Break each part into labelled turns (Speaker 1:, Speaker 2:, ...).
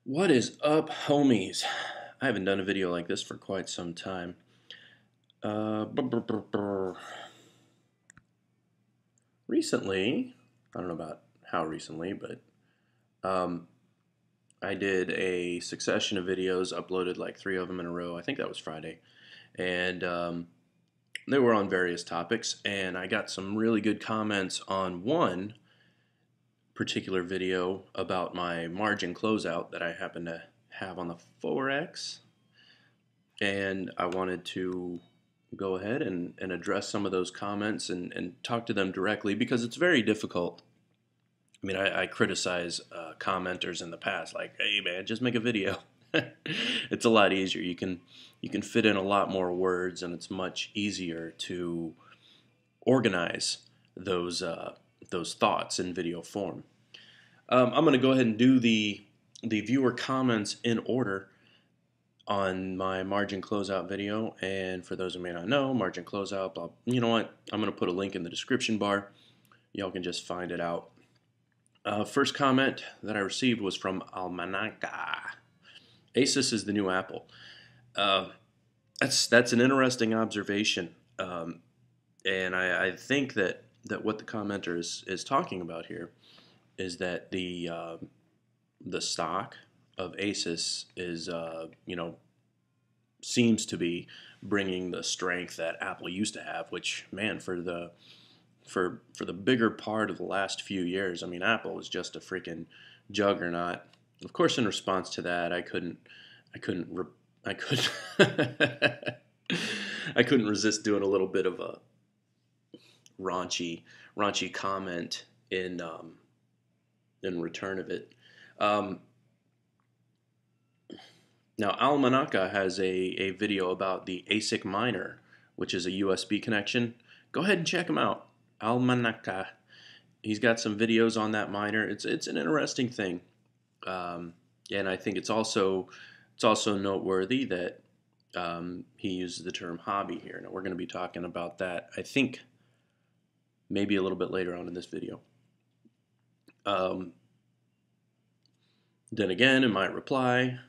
Speaker 1: What is up, homies? I haven't done a video like this for quite some time. Brr, brr, brr, brr. Recently, I don't know about how recently, but um, I did a succession of videos, uploaded like 3 of them in a row. I think that was Friday. And they were on various topics, and I got some really good comments on one particular video about my margin closeout that I happen to have on the Forex. And I wanted to go ahead and address some of those comments and talk to them directly because it's very difficult. I mean, I criticize commenters in the past, like, "Hey, man, just make a video." It's a lot easier. You can fit in a lot more words, and it's much easier to organize those thoughts in video form. I'm going to go ahead and do the viewer comments in order on my margin closeout video. And for those who may not know, margin closeout, you know what? I'm going to put a link in the description bar. Y'all can just find it out. First comment that I received was from Almanaka. Asus is the new Apple. Uh, that's an interesting observation. And I think that what the commenter is talking about here is that the stock of Asus is seems to be bringing the strength that Apple used to have. Which, man, for the bigger part of the last few years, I mean, Apple was just a freaking juggernaut. Of course, in response to that, I couldn't I could I couldn't resist doing a little bit of a raunchy comment in return of it. Um, Now, Almanaka has a video about the ASIC miner, which is a USB connection. Go ahead and check him out. Almanaka. He's got some videos on that miner. It's an interesting thing, and I think it's also noteworthy that he uses the term hobby here. Now, we're going to be talking about that, I think, maybe a little bit later on in this video. Um, then again, in my reply,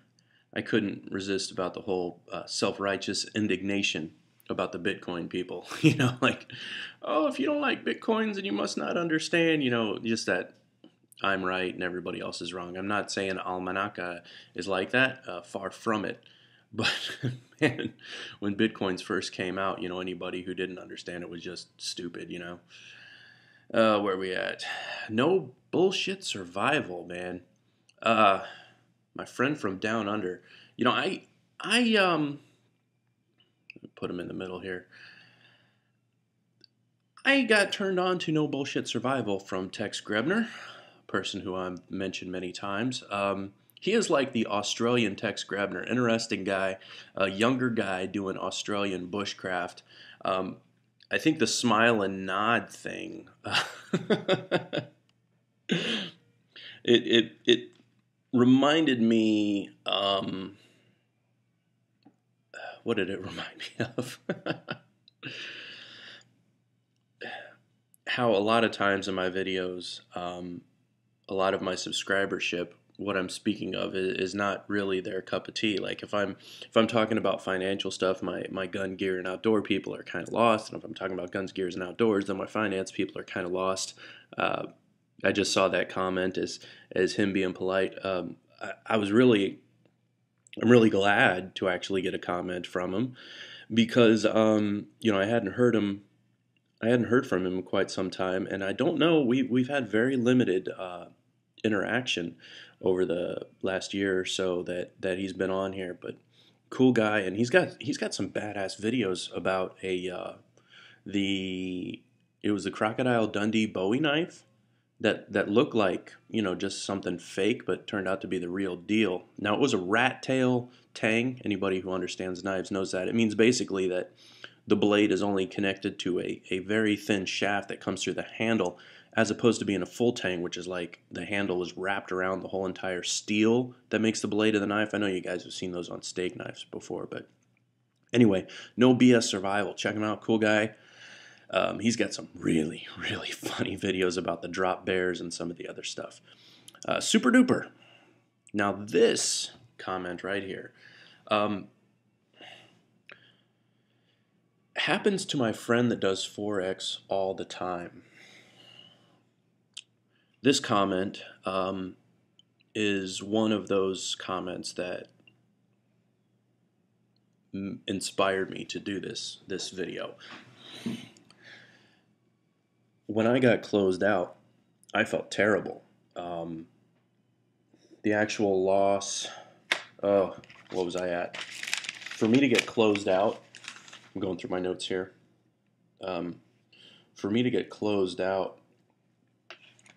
Speaker 1: I couldn't resist about the whole self-righteous indignation about the Bitcoin people. Like, oh, if you don't like Bitcoins, then you must not understand, just that I'm right and everybody else is wrong. I'm not saying Almanaka is like that, far from it. But, man, when Bitcoins first came out, anybody who didn't understand it was just stupid, where are we at? No bullshit survival, man. Uh, my friend from down under. I put him in the middle here. I got turned on to No Bullshit Survival from Tex Grebner, a person who I've mentioned many times. He is like the Australian Tex Grebner, interesting guy, a younger guy doing Australian bushcraft. I think the smile and nod thing. It reminded me. What did it remind me of? How a lot of times in my videos, a lot of my subscribership, what I'm speaking of is not really their cup of tea. Like if I'm talking about financial stuff, my gun, gear, and outdoor people are kind of lost, and if I'm talking about guns, gears, and outdoors, then my finance people are kind of lost. I just saw that comment as him being polite. I'm really glad to actually get a comment from him because I hadn't heard from him in quite some time, and I don't know. We've had very limited interaction over the last year or so that he's been on here. But cool guy, and he's got some badass videos about the it was the Crocodile Dundee Bowie knife that looked like just something fake, but turned out to be the real deal. Now, it was a rat tail tang. Anybody who understands knives knows that. It means basically that the blade is only connected to a very thin shaft that comes through the handle, as opposed to being a full tang, which is like the handle is wrapped around the whole entire steel that makes the blade of the knife. I know you guys have seen those on steak knives before, but anyway, No BS Survival. Check him out. Cool guy. He's got some really, really funny videos about the drop bears and some of the other stuff. Super duper. Now this comment right here happens to my friend that does Forex all the time. This comment is one of those comments that inspired me to do this video. When I got closed out, I felt terrible. The actual loss, oh, what was I at? For me to get closed out, I'm going through my notes here. For me to get closed out,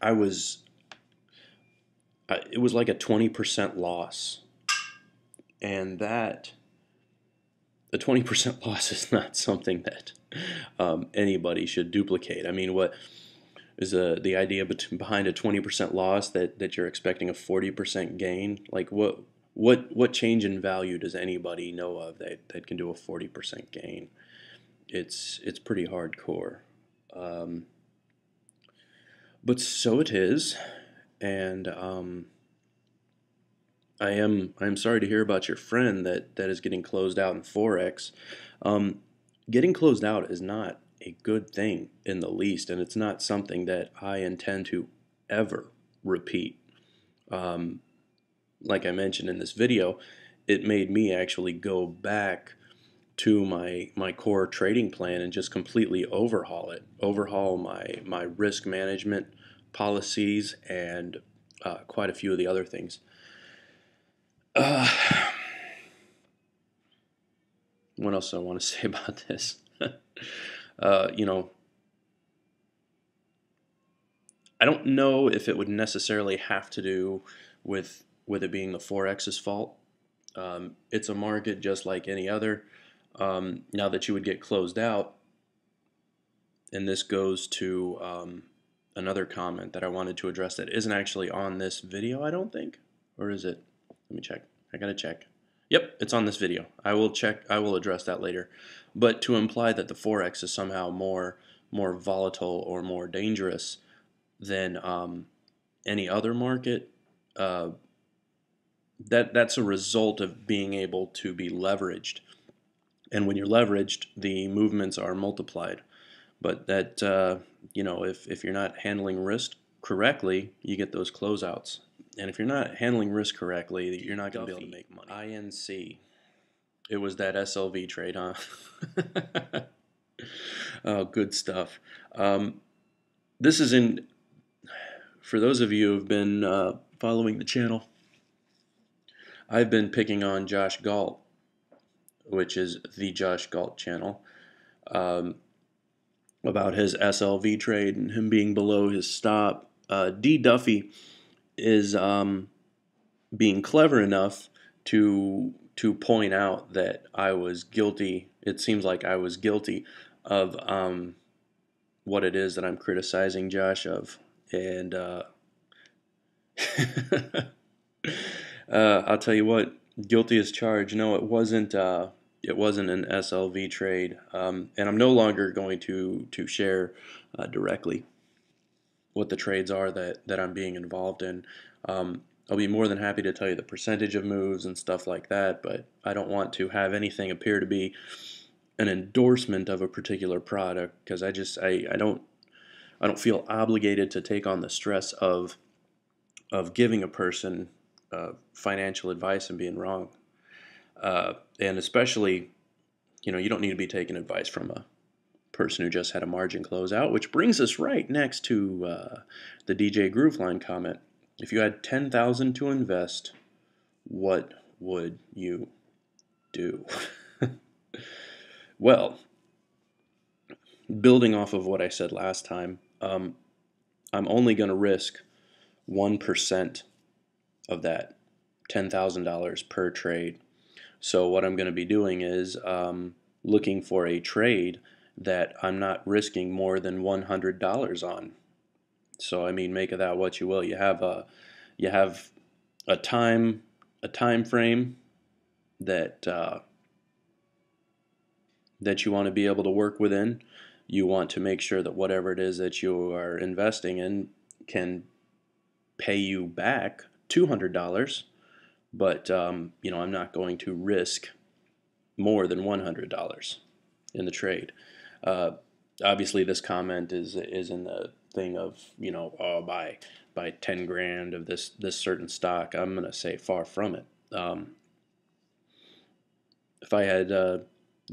Speaker 1: it was like a 20% loss. And the 20% loss is not something that anybody should duplicate. I mean, what is the idea behind a 20% loss that you're expecting a 40% gain? Like what change in value does anybody know of that can do a 40% gain? It's pretty hardcore. But so it is, and I'm sorry to hear about your friend that is getting closed out in Forex. Getting closed out is not a good thing in the least, and it's not something that I intend to ever repeat. Like I mentioned in this video, it made me actually go back to my core trading plan and just completely overhaul my risk management policies and quite a few of the other things. What else do I want to say about this? You know, I don't know if it would necessarily have to do with it being the Forex's fault. It's a market just like any other. Now that you would get closed out, and this goes to another comment that I wanted to address that isn't actually on this video, I don't think. Or is it? Let me check. I gotta check. Yep, it's on this video. I will check. I will address that later. But to imply that the Forex is somehow more volatile or more dangerous than any other market, that's a result of being able to be leveraged. And when you're leveraged, the movements are multiplied. But that you know, if you're not handling risk correctly, you get those closeouts. And if you're not handling risk correctly, you're not going to be able to make money. INC. It was that SLV trade, huh? Oh, good stuff. This is in, for those of you who have been following the channel, I've been picking on Josh Galt, which is the Josh Galt channel, about his SLV trade and him being below his stop. D. Duffy is being clever enough to point out that I was guilty. It seems like I was guilty of what it is that I'm criticizing Josh of, and I'll tell you what, guilty as charged. No, it wasn't. It wasn't an SLV trade, and I'm no longer going to share directly what the trades are that I'm being involved in. I'll be more than happy to tell you the percentage of moves and stuff like that, but I don't want to have anything appear to be an endorsement of a particular product, because I don't feel obligated to take on the stress of giving a person financial advice and being wrong. And especially, you know, you don't need to be taking advice from a person who just had a margin closeout, which brings us right next to the DJ Grooveline comment. If you had $10,000 to invest, what would you do? Well, building off of what I said last time, I'm only going to risk 1% of that $10,000 per trade. So what I'm going to be doing is looking for a trade that I'm not risking more than $100 on. So I mean, make of that what you will. You have a time frame that you want to be able to work within. You want to make sure that whatever it is that you are investing in can pay you back $200 but I'm not going to risk more than $100 in the trade. Uh, Obviously, this comment is in the thing of oh, buy 10 grand of this certain stock. I'm gonna say far from it. If I had the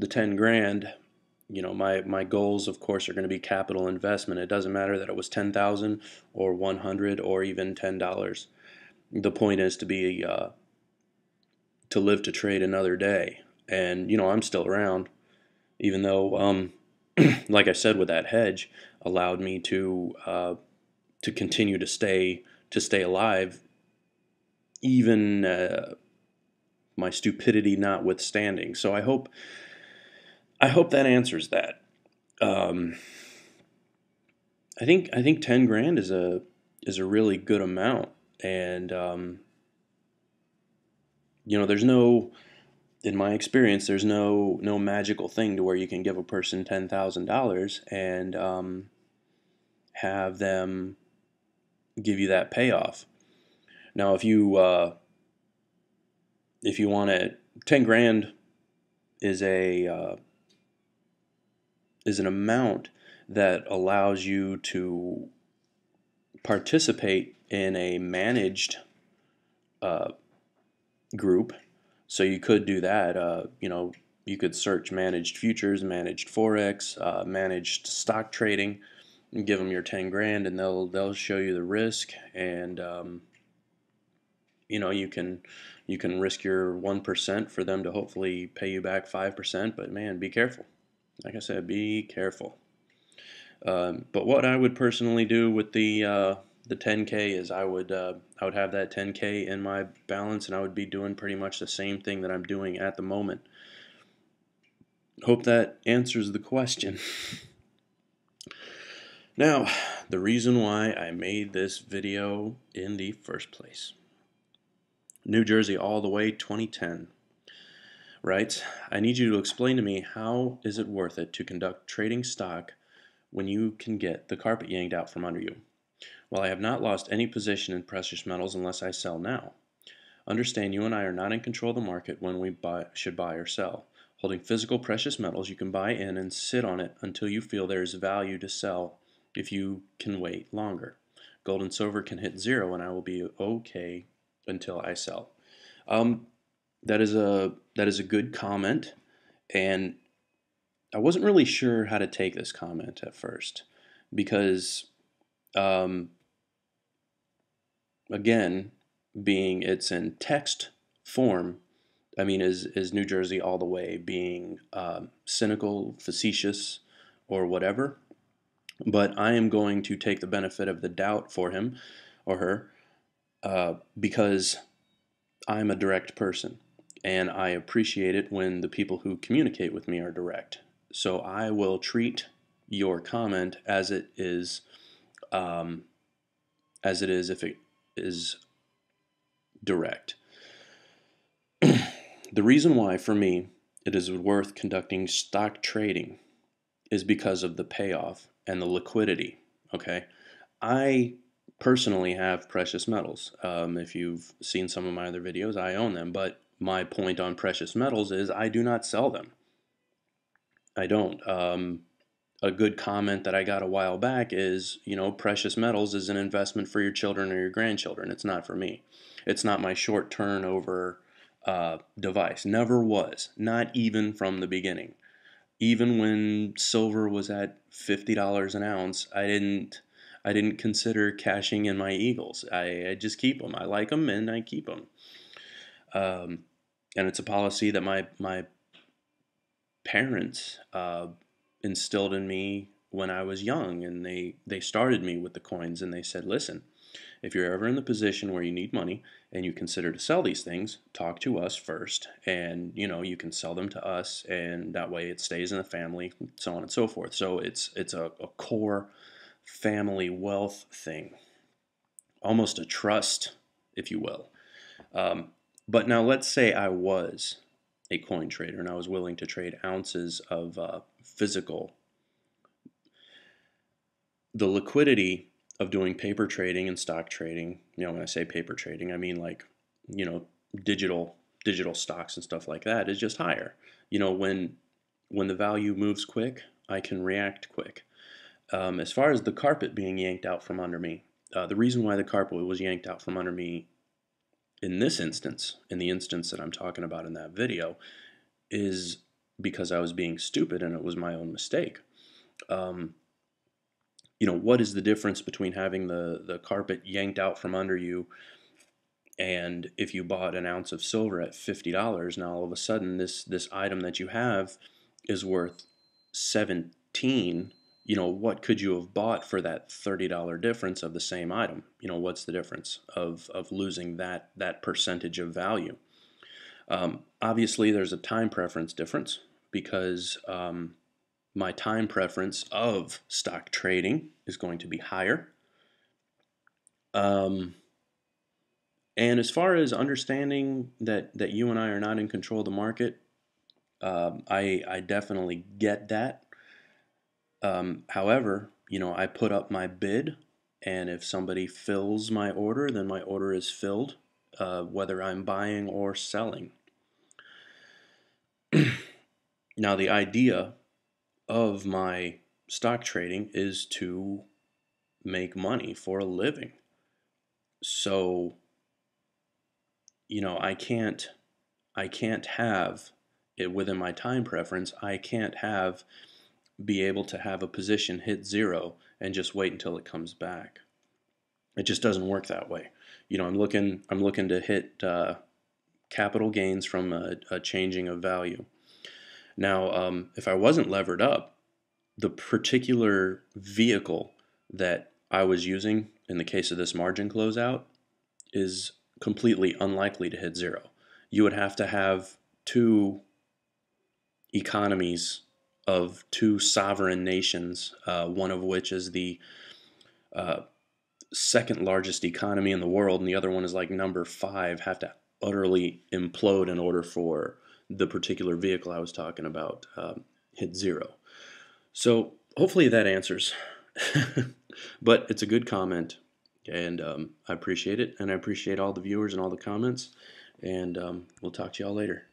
Speaker 1: 10 grand, my goals, of course, are going to be capital investment. It doesn't matter that it was 10,000 or 100 or even $10. The point is to live to trade another day. And I'm still around, even though, like I said, with that hedge, allowed me to continue to stay alive, even my stupidity notwithstanding. So I hope that answers that. Um, I think 10 grand is a really good amount, and there's no, in my experience, there's no magical thing to where you can give a person $10,000 and have them give you that payoff. Now, if you want it, 10 grand is an amount that allows you to participate in a managed uh, group. So you could do that. You could search managed futures, managed forex, managed stock trading, and give them your 10 grand, and they'll show you the risk, and you can risk your 1% for them to hopefully pay you back 5%. But man, be careful. Like I said, be careful. But what I would personally do with the 10K is I would have that 10K in my balance, and I would be doing pretty much the same thing that I'm doing at the moment. Hope that answers the question. Now, the reason why I made this video in the first place. New Jersey all the way 2010. Right? I need you to explain to me, how is it worth it to conduct trading stock when you can get the carpet yanked out from under you? Well, I have not lost any position in precious metals unless I sell now. Understand, you and I are not in control of the market when we should buy or sell. Holding physical precious metals, you can buy in and sit on it until you feel there is value to sell if you can wait longer. Gold and silver can hit zero and I will be okay until I sell. That is a good comment, and I wasn't really sure how to take this comment at first because, um, again, being it's in text form, I mean, is New Jersey all the way being cynical, facetious, or whatever? But I am going to take the benefit of the doubt for him or her because I'm a direct person, and I appreciate it when the people who communicate with me are direct. So I will treat your comment um, as it is if it is direct. The reason why, for me, it is worth conducting stock trading is because of the payoff and the liquidity. Okay, I personally have precious metals. If you've seen some of my other videos, I own them. But my point on precious metals is I do not sell them. I don't. A good comment that I got a while back is, precious metals is an investment for your children or your grandchildren. It's not for me. It's not my short turnover device. Never was. Not even from the beginning. Even when silver was at $50 an ounce, I didn't consider cashing in my Eagles. I just keep them. I like them and I keep them. And it's a policy that my parents instilled in me when I was young, and they started me with the coins, and they said, listen, if you're ever in the position where you need money and you consider to sell these things, talk to us first, and you can sell them to us, and that way it stays in the family, so on and so forth. So it's a core family wealth thing, almost a trust, if you will. But now let's say I was a coin trader and I was willing to trade ounces of physical. The liquidity of doing paper trading and stock trading, when I say paper trading, I mean like, digital digital stocks and stuff like that is just higher. When the value moves quick, I can react quick. As far as the carpet being yanked out from under me, the reason why the carpet was yanked out from under me in this instance, in the instance that I'm talking about in that video, is because I was being stupid and it was my own mistake. Um, what is the difference between having the carpet yanked out from under you and if you bought an ounce of silver at $50, now all of a sudden this item that you have is worth 17. What could you have bought for that $30 difference of the same item? What's the difference of losing that percentage of value? Obviously, there's a time preference difference because my time preference of stock trading is going to be higher. And as far as understanding that you and I are not in control of the market, I definitely get that. However, I put up my bid, and if somebody fills my order, then my order is filled, whether I'm buying or selling. Now, the idea of my stock trading is to make money for a living. So, I can't have it within my time preference. I can't be able to have a position hit zero and just wait until it comes back. It just doesn't work that way. I'm looking to hit capital gains from a changing of value. Now, if I wasn't levered up, the particular vehicle that I was using in the case of this margin closeout is completely unlikely to hit zero. You would have to have two economies of two sovereign nations, one of which is the second largest economy in the world, and the other one is like number 5, have to utterly implode in order for the particular vehicle I was talking about hit zero. So hopefully that answers. But it's a good comment, and I appreciate it, and I appreciate all the viewers and all the comments, and we'll talk to y'all later.